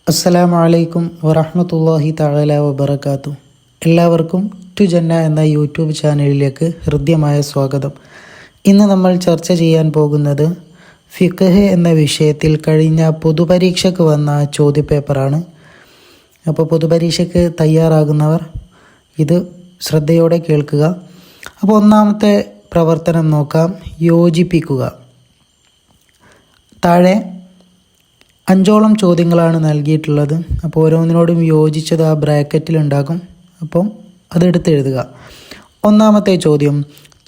അസ്സലാമു അലൈക്കും വറഹ്മത്തുള്ളാഹി തആല വബറകാതുഹു. എല്ലാവർക്കും ടു ജന്ന എന്ന യൂട്യൂബ് ചാനലിലേക്ക് ഹൃദ്യമായ സ്വാഗതം. ഇന്ന് നമ്മൾ ചർച്ച ചെയ്യാൻ പോകുന്നത് ഫിഖ്ഹ് എന്ന വിഷയത്തിൽ കഴിഞ്ഞ പൊതുപരീക്ഷയ്ക്ക് വന്ന ചോദ്യപേപ്പറാണ്. അപ്പോൾ പൊതുപരീക്ഷയ്ക്ക് തയ്യാറാകുന്നവർ ഇത് ശ്രദ്ധയോടെ കേൾക്കുക. അപ്പോൾ ഒന്നാമത്തെ പ്രവർത്തനം നോക്കാം. യോജിപ്പിക്കുക. താഴെ 5ഓളം ചോദ്യങ്ങളാണ് നൽകിയിട്ടുള്ളത്. അപ്പോൾ ഓരോന്നിനോടും യോജിച്ചത് ആ ബ്രാക്കറ്റിൽ ഉണ്ടാകും. അപ്പോൾ അതെടുത്ത് എഴുതുക. ഒന്നാമത്തെ ചോദ്യം,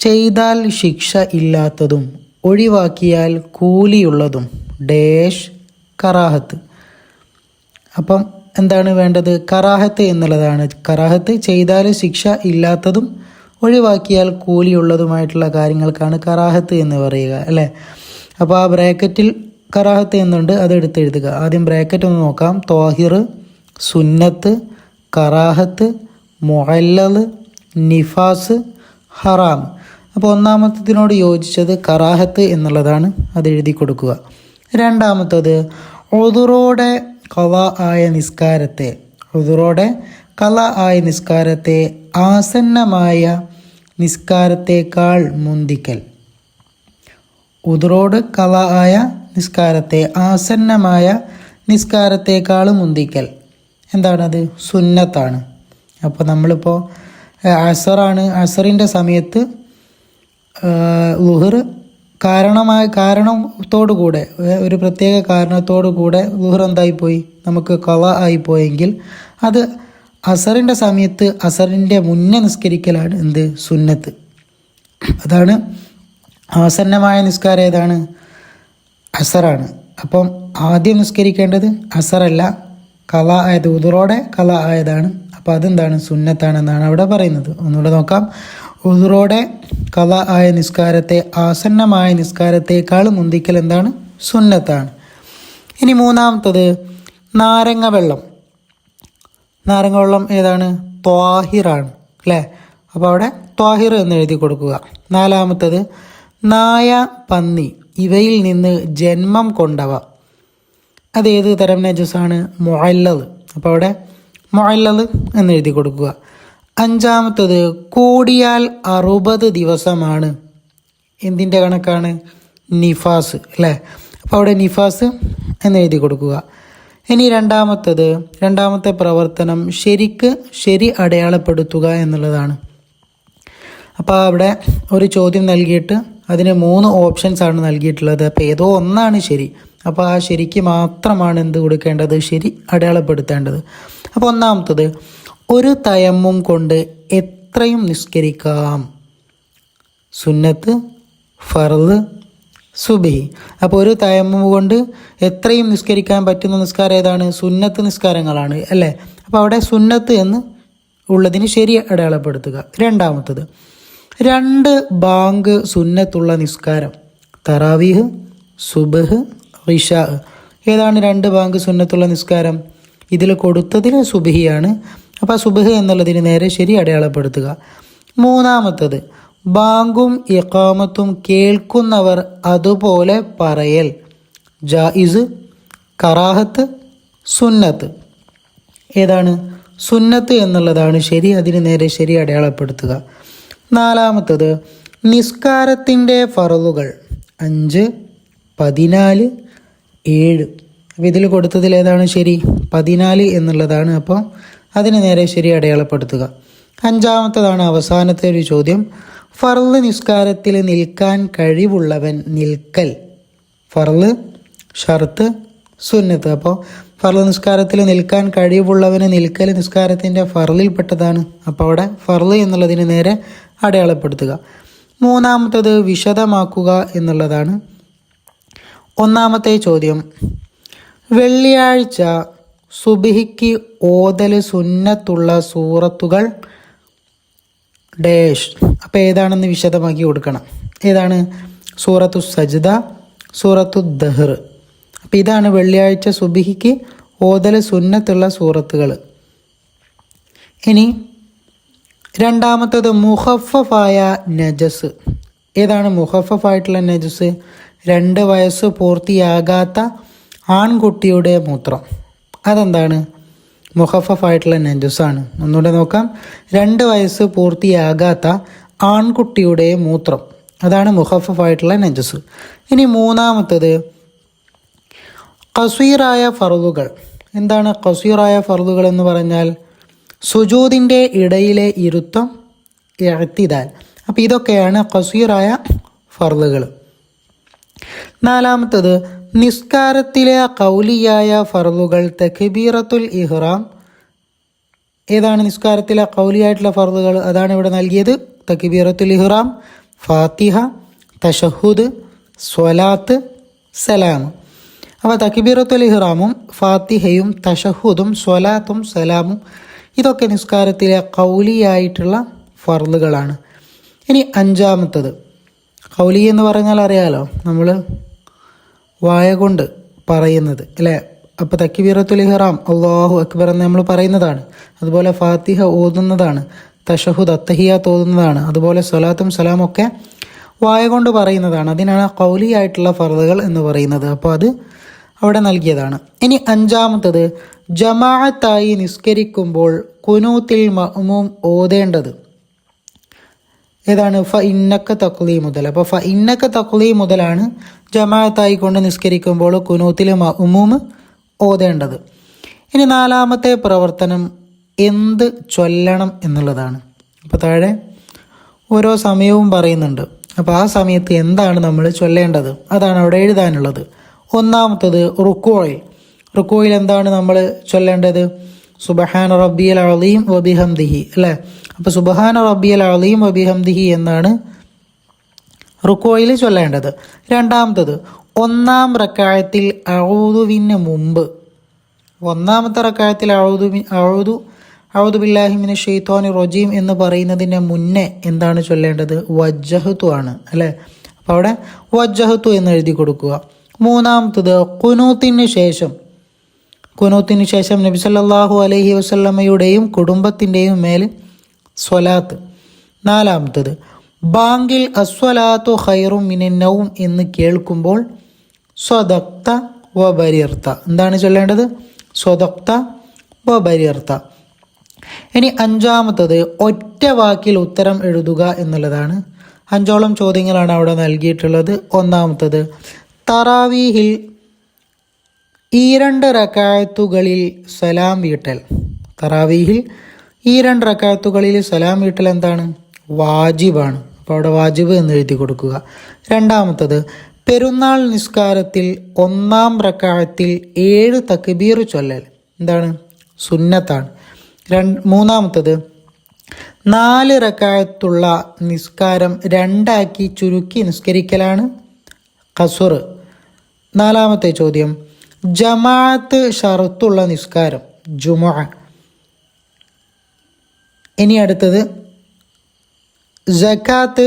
ചെയ്താൽ ശിക്ഷ ഇല്ലാത്തതും ഒഴിവാക്കിയാൽ കൂലിയുള്ളതും ഡേഷ് കറാഹത്ത്. അപ്പം എന്താണ് വേണ്ടത്? കറാഹത്ത് എന്നുള്ളതാണ്. കറാഹത്ത് ചെയ്താൽ ശിക്ഷ ഇല്ലാത്തതും ഒഴിവാക്കിയാൽ കൂലിയുള്ളതുമായിട്ടുള്ള കാര്യങ്ങൾക്കാണ് കറാഹത്ത് എന്ന് പറയുക, അല്ലേ? അപ്പോൾ ആ ബ്രാക്കറ്റിൽ കറാഹത്ത് എന്നുണ്ട്, അത് എടുത്തെഴുതുക. ആദ്യം ബ്രാക്കറ്റ് ഒന്ന് നോക്കാം. ത്വാഹിർ, സുന്നത്ത്, കറാഹത്ത്, മുഅല്ലൽ, നിഫാസ്, ഹറാം. അപ്പോൾ ഒന്നാമത്തതിനോട് യോജിച്ചത് കറാഹത്ത് എന്നുള്ളതാണ്, അത് എഴുതി കൊടുക്കുക. രണ്ടാമത്തത് ഉദുറോടെ ഖളാ ആയ നിസ്കാരത്തെ, ഉദുറോടെ ഖളാ ആയ നിസ്കാരത്തെ ആസന്നമായ നിസ്കാരത്തേക്കാൾ മുന്തിക്കൽ. ഉദുറോട് ഖളാ ആയ നിസ്കാരത്തെ ആസന്നമായ നിസ്കാരത്തേക്കാൾ മുന്തിക്കൽ എന്താണത്? സുന്നത്താണ്. അപ്പോൾ നമ്മളിപ്പോൾ അസറാണ്, അസറിൻ്റെ സമയത്ത് ളുഹർ കാരണത്തോടു കൂടെ, ഒരു പ്രത്യേക കാരണത്തോടു കൂടെ ളുഹർ എന്തായിപ്പോയി, നമുക്ക് ഖളാ ആയിപ്പോയെങ്കിൽ അത് അസറിൻ്റെ സമയത്ത് അസറിൻ്റെ മുന്നേ നിസ്കരിക്കലാണ് എന്ത്? സുന്നത്ത്. അതാണ് ആസന്നമായ നിസ്കാരം. ഏതാണ്? അസറാണ്. അപ്പം ആദ്യം നിസ്കരിക്കേണ്ടത് അസറല്ല, ഖളാ ആയത്, ഉദുറോടെ ഖളാ ആയതാണ്. അപ്പോൾ അതെന്താണ്? സുന്നത്താണെന്നാണ് അവിടെ പറയുന്നത്. ഒന്നുകൂടെ നോക്കാം. ഉദുറോടെ ഖളാ ആയ നിസ്കാരത്തെ ആസന്നമായ നിസ്കാരത്തേക്കാൾ മുന്തിക്കൽ എന്താണ്? സുന്നത്താണ്. ഇനി മൂന്നാമത്തത് നാരങ്ങ വെള്ളം. നാരങ്ങ വെള്ളം ഏതാണ്? ത്വാഹിറാണ്, അല്ലേ? അപ്പോൾ അവിടെ ത്വാഹിർ എന്ന് എഴുതി കൊടുക്കുക. നാലാമത്തത് നായ, പന്നി ഇവയിൽ നിന്ന് ജന്മം കൊണ്ടവ. അതേത് തരം നജസാണ്? മുഅല്ലൽ. അപ്പോൾ അവിടെ മുഅല്ലൽ എന്ന് എഴുതി കൊടുക്കുക. അഞ്ചാമത്തത് കൂടിയാൽ 60 ദിവസമാണ്. എന്തിൻ്റെ കണക്കാണ്? നിഫാസ്, അല്ലേ? അപ്പോൾ അവിടെ നിഫാസ് എന്ന് എഴുതി കൊടുക്കുക. ഇനി രണ്ടാമത്തെ പ്രവർത്തനം ശരി അടയാളപ്പെടുത്തുക എന്നുള്ളതാണ്. അപ്പോൾ അവിടെ ഒരു ചോദ്യം നൽകിയിട്ട് അതിന് 3 ഓപ്ഷൻസ് ആണ് നൽകിയിട്ടുള്ളത്. അപ്പോൾ ഏതോ ഒന്നാണ് ശരി. അപ്പോൾ ആ ശരിക്ക് മാത്രമാണ് എന്ത് കൊടുക്കേണ്ടത്? ശരി അടയാളപ്പെടുത്തേണ്ടത്. അപ്പോൾ ഒന്നാമത്തത്, ഒരു തയമ്മും കൊണ്ട് എത്രയും നിസ്കരിക്കാം. സുന്നത്ത്, ഫർള്, സുബ്ഹി. അപ്പോൾ ഒരു തയമ്മും കൊണ്ട് എത്രയും നിസ്കരിക്കാൻ പറ്റുന്ന നിസ്കാരം ഏതാണ്? സുന്നത്ത് നിസ്കാരങ്ങളാണ്, അല്ലേ? അപ്പോൾ അവിടെ സുന്നത്ത് എന്ന് ഉള്ളതിന് ശരി അടയാളപ്പെടുത്തുക. രണ്ടാമത്തത് 2 ബാങ്ക് സുന്നത്തുള്ള നിസ്കാരം. തറാവീഹ്, സുബ്ഹ്, ഇശാ. ഏതാണ് 2 ബാങ്ക് സുന്നത്തുള്ള നിസ്കാരം? ഇതിൽ കൊടുത്തതിന് സുബ്ഹിയാണ്. അപ്പോൾ സുബ്ഹ് എന്നുള്ളതിന് നേരെ ശരി അടയാളപ്പെടുത്തുക. മൂന്നാമത്തത് ബാങ്കും ഇഖാമത്തും കേൾക്കുന്നവർ അതുപോലെ പറയൽ. ജായിസ്, കറാഹത്ത്, സുന്നത്ത്. ഏതാണ്? സുന്നത്ത് എന്നുള്ളതാണ് ശരി, അതിന് നേരെ ശരി അടയാളപ്പെടുത്തുക. നാലാമത്തത് നിസ്കാരത്തിൻ്റെ ഫറളുകൾ 5, 14, 7. അപ്പോൾ ഇതിൽ കൊടുത്തതിൽ ഏതാണ് ശരി? 14 എന്നുള്ളതാണ്. അപ്പോൾ അതിന് നേരെ ശരി അടയാളപ്പെടുത്തുക. അഞ്ചാമത്തതാണ് അവസാനത്തെ ഒരു ചോദ്യം. ഫർള് നിസ്കാരത്തിൽ നിൽക്കാൻ കഴിവുള്ളവൻ നിൽക്കൽ. ഫർള്, ഷർത്ത്, സുന്നത്ത്. അപ്പോൾ ഫർള് നിസ്കാരത്തിൽ നിൽക്കാൻ കഴിവുള്ളവന് നിൽക്കൽ നിസ്കാരത്തിൻ്റെ ഫർളിൽപ്പെട്ടതാണ്. അപ്പോൾ അവിടെ ഫർള് എന്നുള്ളതിന് നേരെ അടയാളപ്പെടുത്തുക. മൂന്നാമത്തത് വിശദമാക്കുക എന്നുള്ളതാണ്. ഒന്നാമത്തെ ചോദ്യം, വെള്ളിയാഴ്ച സുബ്ഹിക്ക് ഓതൽ സുന്നത്തുള്ള സൂറത്തുകൾ ഡേഷ്. അപ്പോൾ ഏതാണെന്ന് വിശദമാക്കി കൊടുക്കണം. ഏതാണ്? സൂറത്തു സജ്ദ, സൂറത്തു ദഹ്ർ. അപ്പോൾ ഇതാണ് വെള്ളിയാഴ്ച സുബ്ഹിക്ക് ഓതൽ സുന്നത്തുള്ള സൂറത്തുകൾ. ഇനി രണ്ടാമത്തത് മുഖഫഫായ നജസ്. ഏതാണ് മുഖഫഫായിട്ടുള്ള നജസ്? 2 വയസ്സ് പൂർത്തിയാകാത്ത ആൺകുട്ടിയുടെ മൂത്രം. അതെന്താണ്? മുഖഫഫായിട്ടുള്ള നജസാണ്. ഒന്നുകൂടെ നോക്കാം. 2 വയസ്സ് പൂർത്തിയാകാത്ത ആൺകുട്ടിയുടെ മൂത്രം, അതാണ് മുഖഫഫായിട്ടുള്ള നജസ്. ഇനി മൂന്നാമത്തത് ഖസീറായ ഫർളുകൾ. എന്താണ് ഖസീറായ ഫർളുകൾ എന്ന് പറഞ്ഞാൽ? സുജൂദിൻ്റെ ഇടയിലെ ഇരുത്തം, ഇഅ്തിദാൽ. അപ്പോൾ ഇതൊക്കെയാണ് ഖസീറായ ഫർളുകൾ. നാലാമത്തത് നിസ്കാരത്തിലെ ഖൗലിയായ ഫർളുകൾ. തക്ബീറത്തുൽ ഇഹ്റാം. ഏതാണ് നിസ്കാരത്തിലെ ഖൗലിയായിട്ടുള്ള ഫർളുകൾ? അതാണ് ഇവിടെ നൽകിയത്. തക്ബീറത്തുൽ ഇഹ്റാം, ഫാത്തിഹ, തശഹുദ്, സ്വലാത്ത്, സലാം. അപ്പോൾ തക്ബീറത്തുൽ ഇഹ്റാമും ഫാത്തിഹയും തശഹുദും സ്വലാത്തും സലാമും ഇതൊക്കെ നിസ്കാരത്തിലെ ഖൗലിയായിട്ടുള്ള ഫർളുകളാണ്. ഇനി അഞ്ചാമത്തത് ഖൗലി എന്ന് പറഞ്ഞാൽ അറിയാലോ, നമ്മൾ വായ കൊണ്ട് പറയുന്നത് അല്ലേ? അപ്പോൾ തക്ബീറത്തുൽ ഇഹ്റാം അല്ലാഹു അക്ബർ എന്ന് നമ്മൾ പറയുന്നതാണ്. അതുപോലെ ഫാത്തിഹ ഓതുന്നതാണ്. തശഹുദ് അത്തഹിയാത്ത് ഓതുന്നതാണ്. അതുപോലെ സ്വലാത്തും സലാമും ഒക്കെ വായ കൊണ്ട് പറയുന്നതാണ്. അതിനാണ് ഖൗലി ആയിട്ടുള്ള ഫർളുകൾ എന്ന് പറയുന്നത്. അപ്പോൾ അത് അവിടെ നൽകിയതാണ്. ഇനി അഞ്ചാമത്തത് ജമാഅത്തായി നിസ്കരിക്കുമ്പോൾ ഖുനൂത്തിൽ മഅ്മൂം ഓതേണ്ടത് ഏതാണ്? ഫ ഇന്നക്ക തഖ്ലീ മുതൽ. അപ്പോൾ ഫ ഇന്നക്ക തഖ്ലീ മുതലാണ് ജമാഅത്തായി കൊണ്ട് നിസ്കരിക്കുമ്പോൾ ഖുനൂത്തിൽ മഅ്മൂം ഓതേണ്ടത്. ഇനി നാലാമത്തെ പ്രവർത്തനം എന്ത് ചൊല്ലണം എന്നുള്ളതാണ്. അപ്പോൾ താഴെ ഓരോ സമയവും പറയുന്നുണ്ട്. അപ്പോൾ ആ സമയത്ത് എന്താണ് നമ്മൾ ചൊല്ലേണ്ടത് അതാണ് അവിടെ എഴുതാനുള്ളത്. ഒന്നാമത്തത് റുക്കോയിൽ എന്താണ് നമ്മൾ ചൊല്ലേണ്ടത്? സുബ്ഹാന റബ്ബിയൽ അളീം വബിഹംദിഹി അല്ലേ? അപ്പോൾ സുബ്ഹാന റബ്ബിയൽ അളീം വബിഹംദിഹി എന്നാണ് റുക്കോയിൽ ചൊല്ലേണ്ടത്. രണ്ടാമത്തത് ഒന്നാം റക്അത്തിൽ അഊദുവിന് മുമ്പ്, ഒന്നാമത്തെ റക്അത്തിൽ അഊദു ബില്ലാഹി മിനശ് ശൈത്വാനിർ റജീം എന്ന് പറയുന്നതിന് മുന്നേ എന്താണ് ചൊല്ലേണ്ടത്? വജ്ജഹ്തു ആണ് അല്ലേ? അപ്പോൾ അവിടെ വജ്ജഹ്തു എന്ന് എഴുതി കൊടുക്കുക. മൂന്നാമത്തത് ഖുനൂത്തിന് ശേഷം നബി സല്ലല്ലാഹു അലൈഹി വസല്ലമയുടെയും കുടുംബത്തിൻ്റെയും മേൽ സ്വലാത്ത്. നാലാമത്തത് ബാങ്കിൽ അസ്വലാത്തു ഖൈറും മിനൻ നൗം എന്ന് കേൾക്കുമ്പോൾ സ്വദഖ്ത വബരിർത. എന്താണ് ചൊല്ലേണ്ടത്? സ്വദഖ്ത വബരിർത. ഇനി അഞ്ചാമത്തത് ഒറ്റ വാക്കിൽ ഉത്തരം എഴുതുക എന്നുള്ളതാണ്. 5ഓളം ചോദ്യങ്ങളാണ് അവിടെ നൽകിയിട്ടുള്ളത്. ഒന്നാമത്തത് തറാവീഹിൽ ഈ 2 റക്അത്തുകളിൽ സലാം വീട്ടൽ. തറാവീഹിൽ ഈ 2 റക്അത്തുകളിൽ സലാം വീട്ടൽ എന്താണ്? വാജിബാണ്. അപ്പോൾ അവിടെ വാജിബ് എന്ന് എഴുതി കൊടുക്കുക. രണ്ടാമത്തത് പെരുന്നാൾ നിസ്കാരത്തിൽ 1-ാം റക്അത്തിൽ 7 തക്ബീർ ചൊല്ലൽ എന്താണ്? സുന്നത്താണ്. മൂന്നാമത്തത് 4 റക്അത്തുള്ള നിസ്കാരം 2ആക്കി ചുരുക്കി നിസ്കരിക്കലാണ് ഖസുർ. നാലാമത്തെ ചോദ്യം ജമാഅത്ത് ഷർത്തുള്ള നിസ്കാരം ജുമുഅ. ഇനി അടുത്തത് സകാത്ത്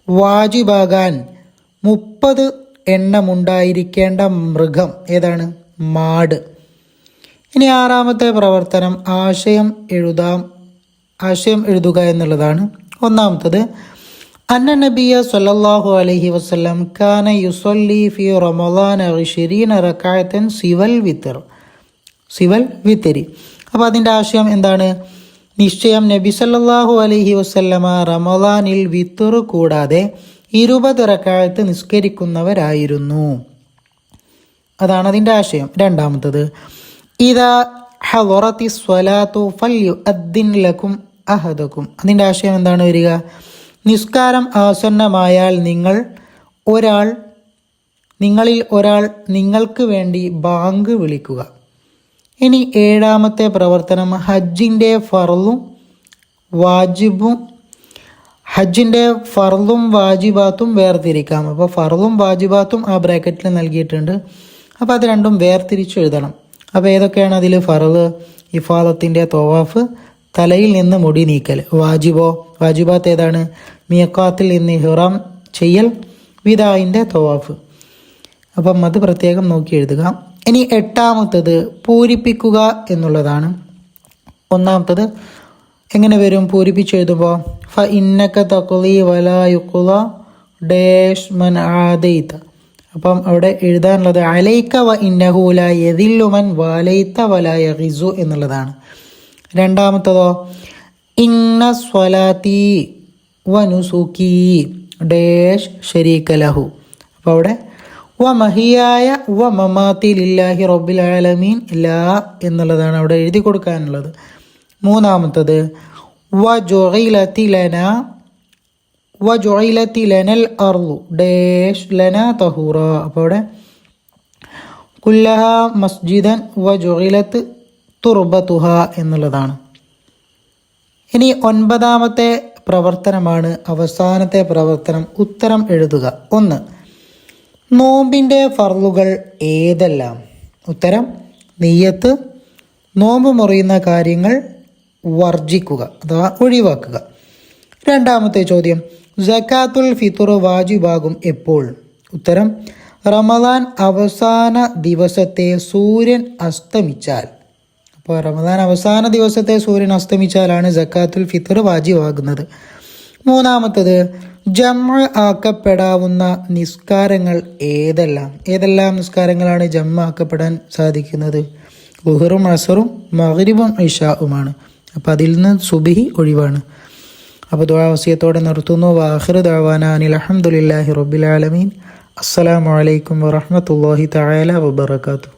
വാജിബാകാൻ 30 എണ്ണമുണ്ടായിരിക്കേണ്ട മൃഗം ഏതാണ്? മാട്. ഇനി 6ാമത്തെ പ്രവർത്തനം ആശയം എഴുതുക എന്നുള്ളതാണ്. ഒന്നാമത്തത് അന്ന നബിയ സല്ലല്ലാഹു അലൈഹി വസല്ലം കാന യുസല്ലി ഫി റമളാന 20 റക്അത്തൻ സിവൽ വിത്രി. അപ്പോൾ അതിൻ്റെ ആശയം എന്താണ്? നിശ്ചയം നബി സല്ലല്ലാഹു അലൈഹി വസല്ലമ റമളാനിൽ വിത്ർ കൂടാതെ 20 റക്അത്ത് നിസ്കരിക്കുന്നവരായിരുന്നു. അതാണ് അതിൻ്റെ ആശയം. രണ്ടാമത്തത് ഇദാ ഹളറത്തി സ്വലാത്തു ഫൽയുഅദ്ദിൻ ലക്കും അഹദക്കും. അതിൻ്റെ ആശയം എന്താണ് വരിക? നിസ്കാരം ആസന്നമായാൽ നിങ്ങളിൽ ഒരാൾ നിങ്ങൾക്ക് വേണ്ടി ബാങ്ക് വിളിക്കുക. ഇനി 7ാമത്തെ പ്രവർത്തനം ഹജ്ജിൻ്റെ ഫർളും വാജിബാത്തും വേർതിരിക്കാം. അപ്പോൾ ഫർളും വാജിബാത്തും ആ ബ്രാക്കറ്റിൽ നൽകിയിട്ടുണ്ട്. അപ്പോൾ അത് രണ്ടും വേർതിരിച്ച് എഴുതണം. അപ്പോൾ ഏതൊക്കെയാണ് അതിൽ? ഫർള് ഇഫാദത്തിൻ്റെ തവാഫ്, തലയിൽ നിന്ന് മുടി നീക്കൽ. വാജിബാത്ത് ഏതാണ്? മീഖാത്തിൽ നിന്ന് ഇഹ്റാം ചെയ്യൽ, വിദാഇൻ്റെ തവാഫ്. അപ്പം അത് പ്രത്യേകം നോക്കി എഴുതുക. ഇനി 8ാമത്തത് പൂരിപ്പിക്കുക എന്നുള്ളതാണ്. ഒന്നാമത്തത് എങ്ങനെ വരും? പൂരിപ്പിച്ചെഴുതുമ്പോൾ ഫ ഇന്നക തഖ്ലി വലാ യുഖ്ള ഡാഷ് മൻ ആദൈത. അപ്പം അവിടെ എഴുതാനുള്ളത് അലൈക വ ഇന്നഹു ലാ യദില്ലു മൻ വാലൈത വലാ യഗിസു എന്നുള്ളതാണ്. രണ്ടാമത്തതോ ഇന്ന സ്വലാത്തി വ നുസുക്കി ഡേഷ് ശരീക ലഹു. അപ്പോൾ അവിടെ വ മഹിയായ വ മമാത്തി ലില്ലാഹി റബ്ബിൽ ആലമീൻ ലാ എന്നുള്ളതാണ് അവിടെ എഴുതി കൊടുക്കാനുള്ളത്. മൂന്നാമത്തത് വ ജുഇലത്തി ലനൽ അർളു ഡേഷ് ലന തഹൂറ. അപ്പോൾ അവിടെ കുല്ലഹ മസ്ജിദൻ വ ജുഇലത്ത് തുർബത്തുഹ എന്നുള്ളതാണ്. ഇനി 9ാമത്തെ പ്രവർത്തനമാണ് അവസാനത്തെ പ്രവർത്തനം. ഉത്തരം എഴുതുക. 1. നോമ്പിൻ്റെ ഫർളുകൾ ഏതെല്ലാം? ഉത്തരം നിയ്യത്ത്, നോമ്പ് മുറിയുന്ന കാര്യങ്ങൾ വർജിക്കുക അഥവാ ഒഴിവാക്കുക. രണ്ടാമത്തെ ചോദ്യം സക്കാത്തുൽ ഫിത്ർ വാജിബാകും എപ്പോൾ? ഉത്തരം റമദാൻ അവസാന ദിവസത്തെ സൂര്യൻ അസ്തമിച്ചാൽ. അപ്പോൾ റമദാൻ അവസാന ദിവസത്തെ സൂര്യൻ അസ്തമിച്ചാലാണ് സക്കാത്തുൽ ഫിത്ർ വാജിബാകുന്നത്. മൂന്നാമത്തത് ജംഅ ആക്കപ്പെടാവുന്ന നിസ്കാരങ്ങൾ ഏതെല്ലാം നിസ്കാരങ്ങളാണ് ജംഅ ആക്കപ്പെടാൻ സാധിക്കുന്നത്? ളുഹറും അസറും മഗ്രിബും ഇശാഉമാണ്. അപ്പോൾ അതിൽ നിന്ന് സുബ്ഹി ഒഴിവാണ്. അപ്പോൾ ദുആ വസിയത്തോടെ നിർത്തുന്നു. വആഖിറു ദഅവാനാ അനിൽ ഹംദുലില്ലാഹി റബ്ബിൽ ആലമീൻ. അസ്സലാമു അലൈക്കും വറഹ്മത്തുള്ളാഹി തആല വബറകാതുഹു.